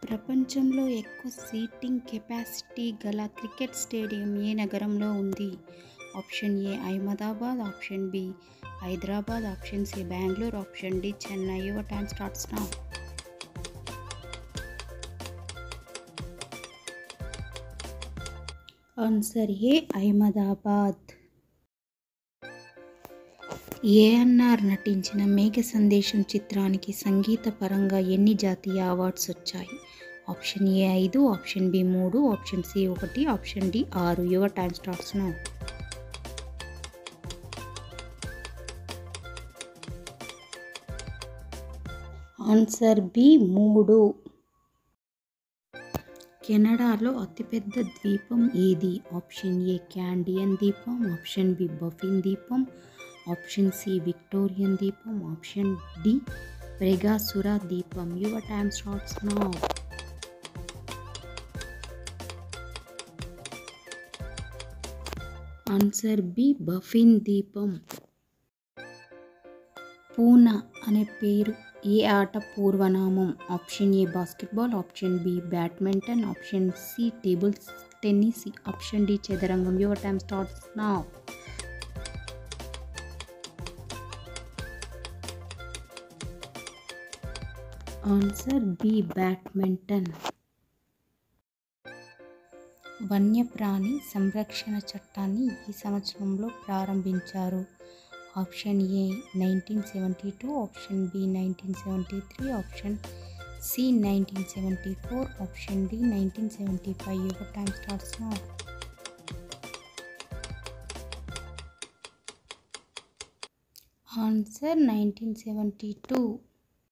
ప్రపంచంలో ఎక్కువ seating capacity గల క్రికెట్ స్టేడియం ఏ నగరంలో ఉంది? Option A Ahmedabad, option B Hyderabad, option C Bengaluru, option D Chennai. Your time starts now. Answer A Ahmedabad. ANR నటించిన మేఘ సందేశం చిత్రానికి సంగీత పరంగా ఎన్ని జాతీయ అవార్డ్స్ వచ్చాయి? Option A 5, option B 3, option C 1, option D 6. Your time starts now. Answer B 3. కెనడాలో అతిపెద్ద ద్వీపం ఏది? ఆప్షన్ ఏ క్యాండియన్ ద్వీపం, ఆప్షన్ బి బఫిన్ ద్వీపం, ఆప్షన్ సి విక్టోరియన్ ద్వీపం, ఆప్షన్ డి బ్రెగాసురా ద్వీపం. Your time starts now. Answer B Baffin ద్వీపం. పూనా అనే పేరు ఏ ఆట పూర్వనామం? Option A basketball, option B badminton, option C table tennis, option D చదరంగం. Your time starts now. Answer B badminton. వన్యప్రాణి సంరక్షణ చట్టాన్ని ఈ సంవత్సరంలో ప్రారంభించారు? Option A 1972, option B 1973, option C 1974, option D 1975. Your time starts now. Answer 1972.